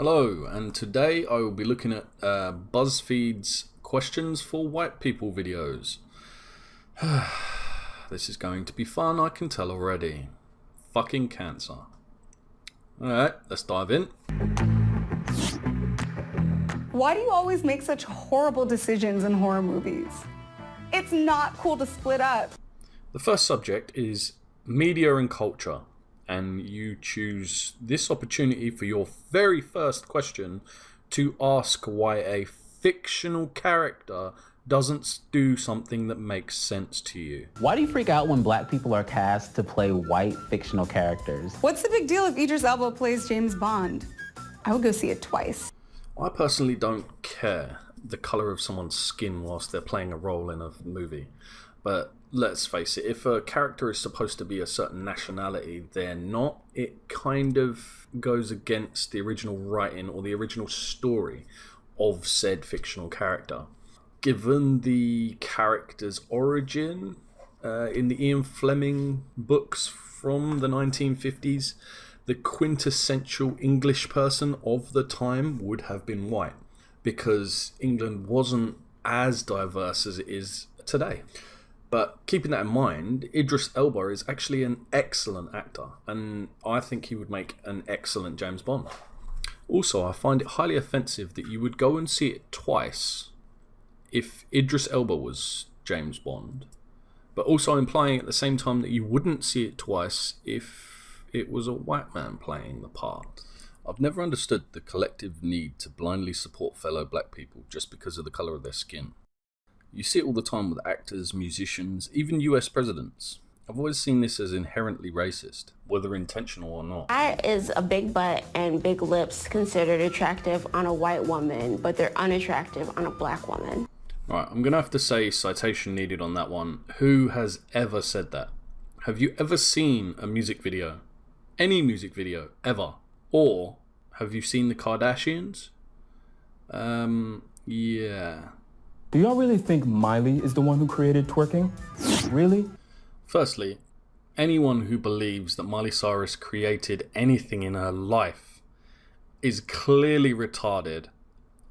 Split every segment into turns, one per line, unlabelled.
Hello, and today I will be looking at BuzzFeed's questions for white people videos. This is going to be fun, I can tell already. Fucking cancer. Alright, let's dive in.
Why do you always make such horrible decisions in horror movies? It's not cool to split up.
The first subject is media and culture, and you choose this opportunity for your very first question to ask why a fictional character doesn't do something that makes sense to you.
Why do you freak out when black people are cast to play white fictional characters?
What's the big deal if Idris Elba plays James Bond? I would go see it twice.
I personally don't care the colour of someone's skin whilst they're playing a role in a movie. But let's face it, if a character is supposed to be a certain nationality, they're not. It kind of goes against the original writing or the original story of said fictional character. Given the character's origin in the Ian Fleming books from the 1950s, the quintessential English person of the time would have been white, because England wasn't as diverse as it is today. But keeping that in mind, Idris Elba is actually an excellent actor, and I think he would make an excellent James Bond. Also, I find it highly offensive that you would go and see it twice if Idris Elba was James Bond, but also implying at the same time that you wouldn't see it twice if it was a white man playing the part. I've never understood the collective need to blindly support fellow black people just because of the colour of their skin. You see it all the time with actors, musicians, even US presidents. I've always seen this as inherently racist, whether intentional or not.
Why is a big butt and big lips considered attractive on a white woman, but they're unattractive on a black woman?
Right, I'm going to have to say citation needed on that one. Who has ever said that? Have you ever seen a music video? Any music video, ever? Or have you seen the Kardashians? Yeah.
Do y'all really think Miley is the one who created twerking? Really?
Firstly, anyone who believes that Miley Cyrus created anything in her life is clearly retarded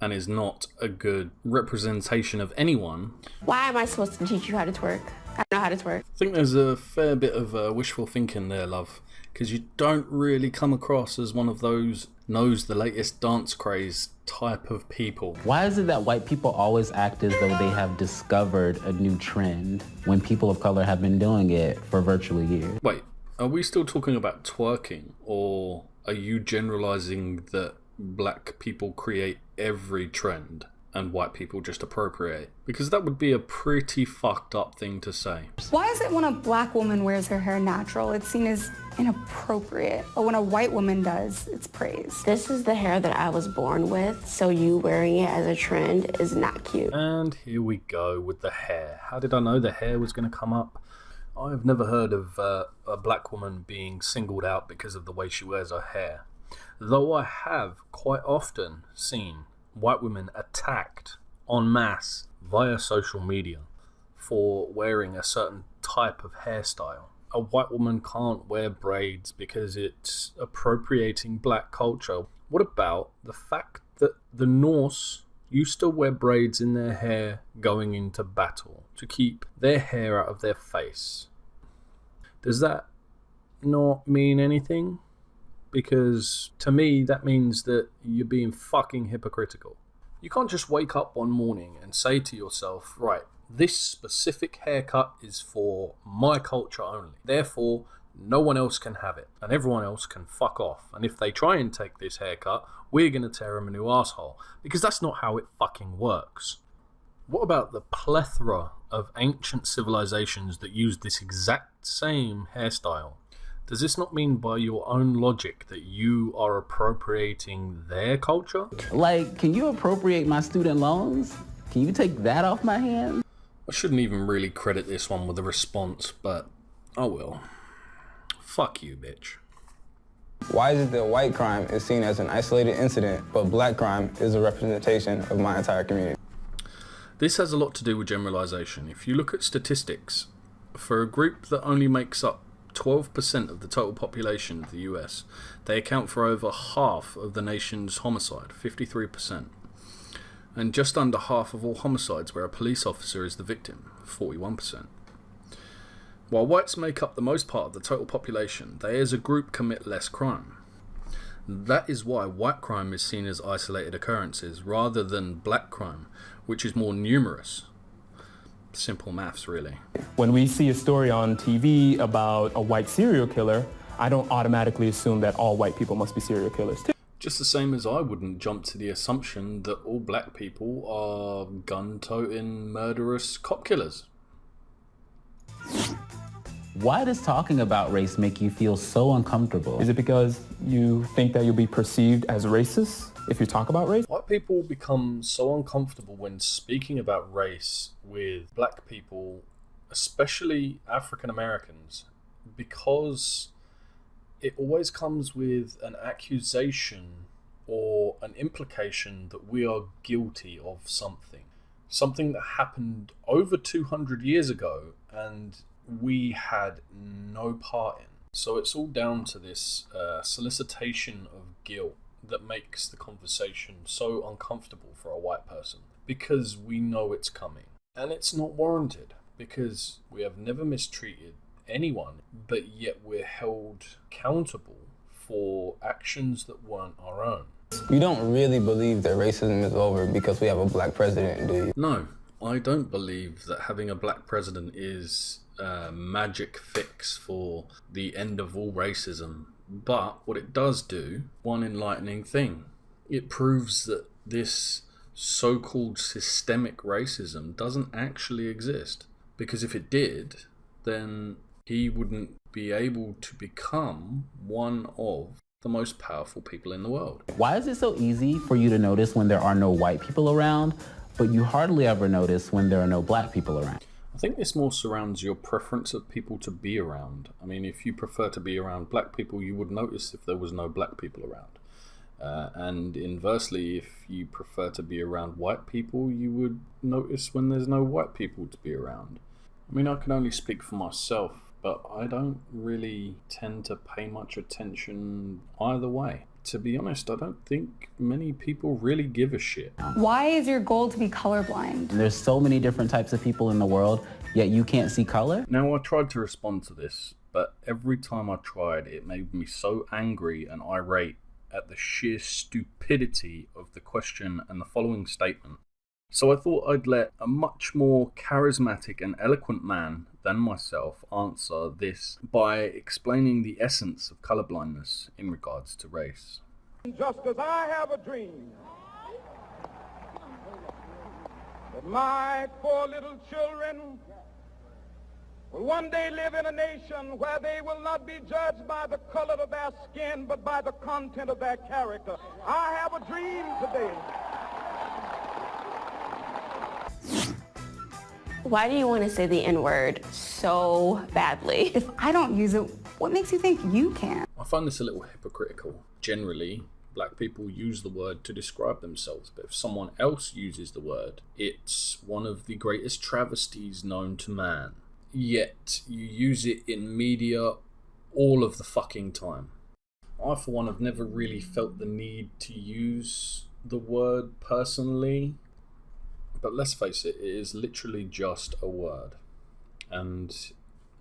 and is not a good representation of anyone.
Why am I supposed to teach you how to twerk? I know how to twerk.
I think there's a fair bit of wishful thinking there, love, because you don't really come across as one of those knows the latest dance craze type of people.
Why is it that white people always act as though they have discovered a new trend when people of color have been doing it for virtually years?
Wait, are we still talking about twerking, or are you generalizing that black people create every trend and white people just appropriate? Because that would be a pretty fucked up thing to say.
Why is it when a black woman wears her hair natural, it's seen as inappropriate, but when a white woman does, it's praised?
This is the hair that I was born with, so you wearing it as a trend is not cute.
And here we go with the hair. How did I know the hair was going to come up? I've never heard of a black woman being singled out because of the way she wears her hair. Though I have quite often seen white women attacked en masse via social media for wearing a certain type of hairstyle. A white woman can't wear braids because it's appropriating black culture. What about the fact that the Norse used to wear braids in their hair going into battle to keep their hair out of their face? Does that not mean anything? Because to me, that means that you're being fucking hypocritical. You can't just wake up one morning and say to yourself, right, this specific haircut is for my culture only. Therefore, no one else can have it, and everyone else can fuck off. And if they try and take this haircut, we're going to tear them a new asshole. Because that's not how it fucking works. What about the plethora of ancient civilizations that used this exact same hairstyle? Does this not mean by your own logic that you are appropriating their culture?
Like, can you appropriate my student loans? Can you take that off my hands?
I shouldn't even really credit this one with a response, but I will. Fuck you, bitch.
Why is it that white crime is seen as an isolated incident, but black crime is a representation of my entire community?
This has a lot to do with generalization. If you look at statistics, for a group that only makes up 12% of the total population of the US. They account for over half of the nation's homicide, 53%. And just under half of all homicides where a police officer is the victim, 41%. While whites make up the most part of the total population, they as a group commit less crime. That is why white crime is seen as isolated occurrences rather than black crime, which is more numerous. Simple maths, really.
When we see a story on TV about a white serial killer, I don't automatically assume that all white people must be serial killers too.
Just the same as I wouldn't jump to the assumption that all black people are gun-toting, murderous cop killers.
Why does talking about race make you feel so uncomfortable?
Is it because you think that you'll be perceived as racist if you talk about race?
White people become so uncomfortable when speaking about race with black people, especially African Americans, because it always comes with an accusation or an implication that we are guilty of something. Something that happened over 200 years ago and we had no part in. So it's all down to this solicitation of guilt that makes the conversation so uncomfortable for a white person, because we know it's coming. And it's not warranted, because we have never mistreated anyone, but yet we're held accountable for actions that weren't our own.
You don't really believe that racism is over because we have a black president, do you?
No, I don't believe that having a black president is a magic fix for the end of all racism. But what it does do, one enlightening thing, it proves that this so-called systemic racism doesn't actually exist. Because if it did, then he wouldn't be able to become one of the most powerful people in the world.
Why is it so easy for you to notice when there are no white people around, but you hardly ever notice when there are no black people around?
I think this more surrounds your preference of people to be around. I mean, if you prefer to be around black people, you would notice if there was no black people around. And inversely, if you prefer to be around white people, you would notice when there's no white people to be around. I mean, I can only speak for myself, but I don't really tend to pay much attention either way. To be honest, I don't think many people really give a shit.
Why is your goal to be colorblind?
There's so many different types of people in the world, yet you can't see color?
Now, I tried to respond to this, but every time I tried, it made me so angry and irate at the sheer stupidity of the question and the following statement. So I thought I'd let a much more charismatic and eloquent man than myself answer this by explaining the essence of colorblindness in regards to race.
Just as I have a dream that my 4 little children will one day live in a nation where they will not be judged by the color of their skin, but by the content of their character. I have a dream today.
Why do you want to say the N-word so badly?
If I don't use it, what makes you think you can?
I find this a little hypocritical. Generally, black people use the word to describe themselves, but if someone else uses the word, it's one of the greatest travesties known to man. Yet, you use it in media all of the fucking time. I, for one, have never really felt the need to use the word personally. But let's face it, it is literally just a word. And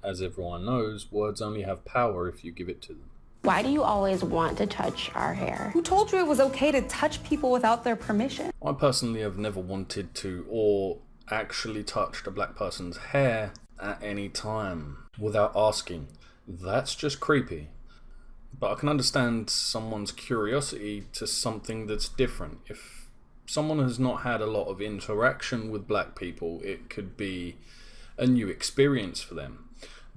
as everyone knows, words only have power if you give it to them.
Why do you always want to touch our hair?
Who told you it was okay to touch people without their permission?
I personally have never wanted to or actually touched a black person's hair at any time without asking. That's just creepy. But I can understand someone's curiosity to something that's different. If someone has not had a lot of interaction with black people, it could be a new experience for them.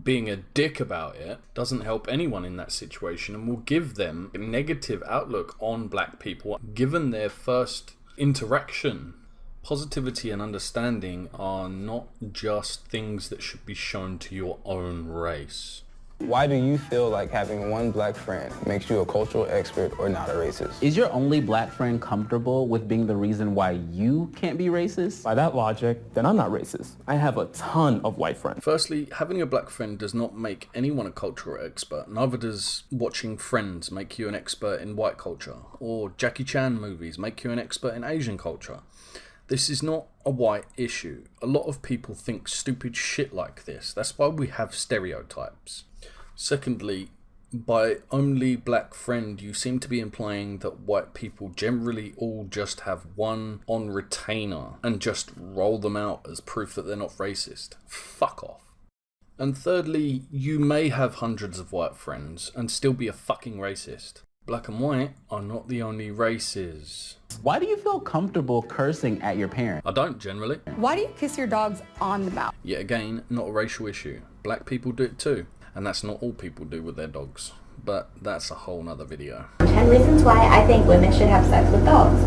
Being a dick about it doesn't help anyone in that situation and will give them a negative outlook on black people given their first interaction. Positivity and understanding are not just things that should be shown to your own race.
Why do you feel like having one black friend makes you a cultural expert or not a racist?
Is your only black friend comfortable with being the reason why you can't be racist?
By that logic, then I'm not racist. I have a ton of white friends.
Firstly, having a black friend does not make anyone a cultural expert. Neither does watching Friends make you an expert in white culture, or Jackie Chan movies make you an expert in Asian culture. This is not a white issue. A lot of people think stupid shit like this. That's why we have stereotypes. Secondly, by only black friend, you seem to be implying that white people generally all just have one on retainer and just roll them out as proof that they're not racist. Fuck off. And thirdly, you may have hundreds of white friends and still be a fucking racist. Black and white are not the only races.
Why do you feel comfortable cursing at your parents?
I don't generally.
Why do you kiss your dogs on the mouth?
Yet again, not a racial issue. Black people do it too. And that's not all people do with their dogs. But that's a whole nother video.
10 reasons why I think women should have sex with dogs.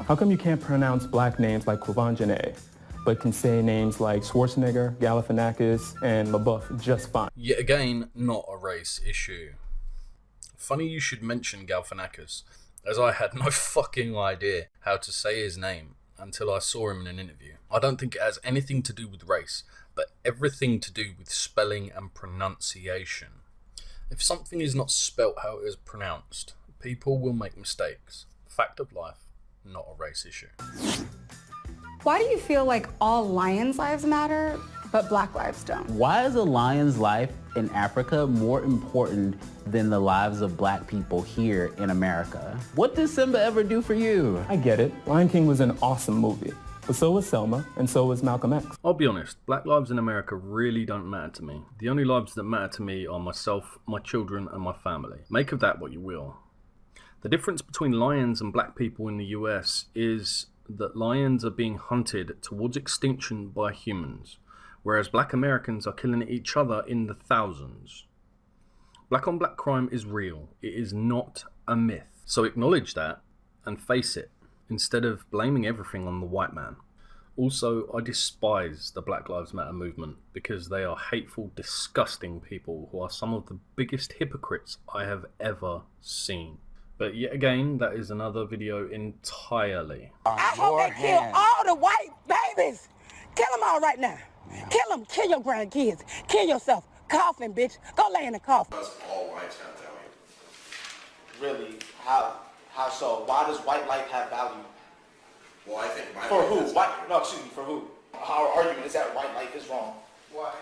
How come you can't pronounce black names like Kuvanjane, but can say names like Schwarzenegger, Galifianakis, and LaBeouf just fine?
Yet again, not a race issue. Funny you should mention Galifianakis, as I had no fucking idea how to say his name until I saw him in an interview. I don't think it has anything to do with race, but everything to do with spelling and pronunciation. If something is not spelt how it is pronounced, people will make mistakes. Fact of life, not a race issue.
Why do you feel like all lions' lives matter, but black lives don't?
Why is a lion's life in Africa more important than the lives of black people here in America? What did Simba ever do for you?
I get it. Lion King was an awesome movie. But so was Selma, and so was Malcolm X.
I'll be honest, black lives in America really don't matter to me. The only lives that matter to me are myself, my children, and my family. Make of that what you will. The difference between lions and black people in the US is that lions are being hunted towards extinction by humans, whereas black Americans are killing each other in the thousands. Black on black crime is real. It is not a myth. So acknowledge that and face it, instead of blaming everything on the white man. Also, I despise the Black Lives Matter movement because they are hateful, disgusting people who are some of the biggest hypocrites I have ever seen. But yet again, that is another video entirely.
I hope they kill all the white babies. Kill them all right now. Kill them. Kill your grandkids. Kill yourself. Coffin, bitch. Go lay in the coffin.
That's all whites have value. Really? How so? Why does white life have value? Well, I think my for who? No, excuse me. For who? Our argument is that white life is wrong. Why?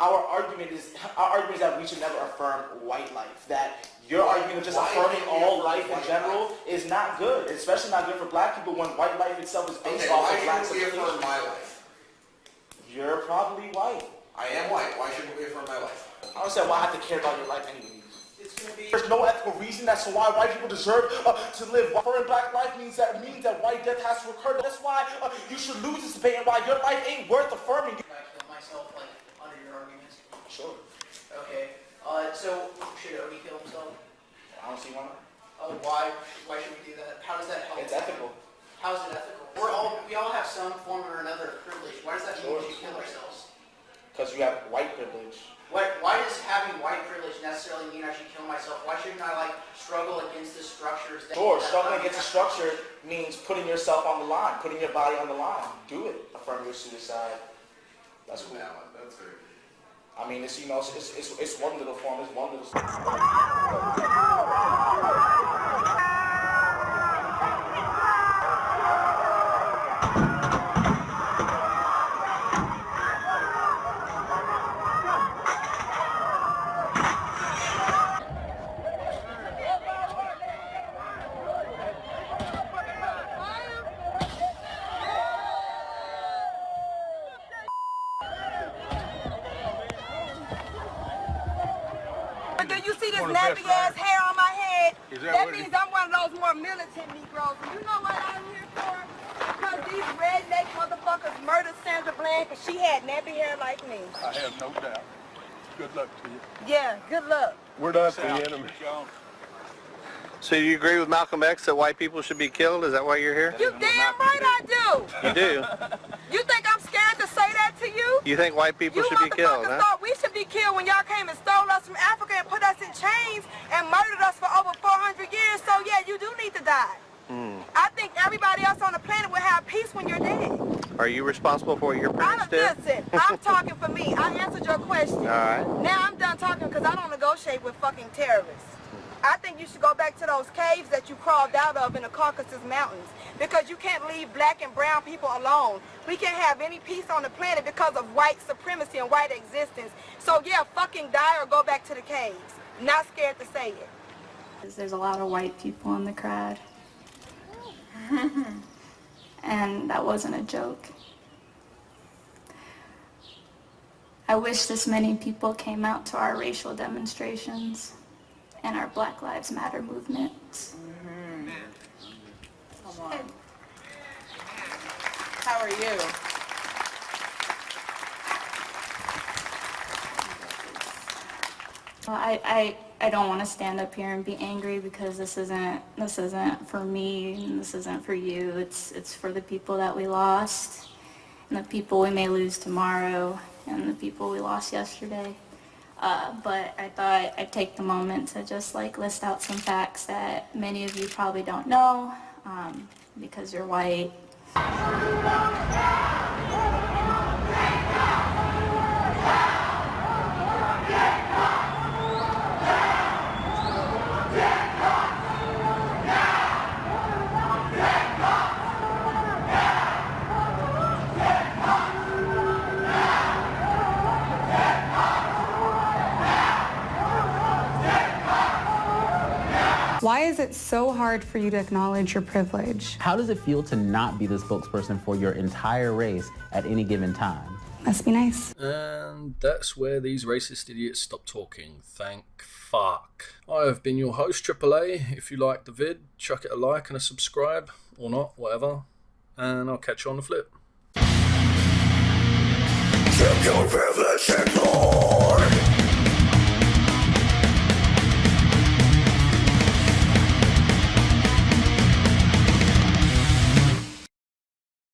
Our argument is that we should never affirm white life. That your argument of just affirming all life in general is not good. It's especially not good for black people when white life itself is based off of black civilization. Why shouldn't we affirm my life? You're probably white. I am white. Why shouldn't we affirm my life? I don't say why I have to care about your life anyways. There's no ethical reason that's why white people deserve to live. Affirming black life means that white death has to occur. That's why you should lose this debate and why your life ain't worth affirming. Can I kill myself, like, under your arguments? Sure. Okay. So should Odie kill himself? I don't see why not. Why should we do that? How does that help? It's ethical. How is it ethical? We all have some form or another of privilege. Why does that mean we should kill ourselves? Because you have white privilege. Why does having white privilege necessarily mean I should kill myself? Why shouldn't I struggle against the structures? Sure, struggling against the structure means putting yourself on the line, putting your body on the line. Do it. Affirm your suicide. That's cool. That's very good. I mean, it's it's one little form. It's one little.
Nappy ass hair on my head. That means I'm one of those more militant Negroes. And you know what I'm here for? Because these redneck motherfuckers murdered Sandra Bland because she had nappy hair like me.
I have no doubt. Good luck to you.
Yeah, good luck.
We're not the enemy.
So do you agree with Malcolm X that white people should be killed? Is that why you're here?
You damn right I do.
You do?
You think I'm scared to say that to you?
You think white people should be killed, huh?
Thought we should be killed when y'all came and stole us from Africa and put us in chains and murdered us for over 400 years. So yeah, you do need to die. I think everybody else on the planet will have peace when you're dead.
Are you responsible for what your parents did?
Listen, I'm talking for me. I answered your question.
All right.
Now I'm done talking because I don't negotiate with fucking terrorists. I think you should go back to those caves that you crawled out of in the Caucasus Mountains because you can't leave black and brown people alone. We can't have any peace on the planet because of white supremacy and white existence. So yeah, fucking die or go back to the caves. Not scared to say it.
There's a lot of white people in the crowd. And that wasn't a joke. I wish this many people came out to our racial demonstrations and our Black Lives Matter movements.
Come on. How are you?
I don't want to stand up here and be angry because this isn't for me and this isn't for you. It's for the people that we lost and the people we may lose tomorrow and the people we lost yesterday. But I thought I'd take the moment to just list out some facts that many of you probably don't know because you're white. Why is it so hard for you to acknowledge your privilege?
How does it feel to not be the spokesperson for your entire race at any given time?
Must be nice.
And that's where these racist idiots stop talking. Thank fuck. I have been your host, AAA. If you liked the vid, chuck it a like and a subscribe. Or not, whatever. And I'll catch you on the flip.
Take your privilege ignored.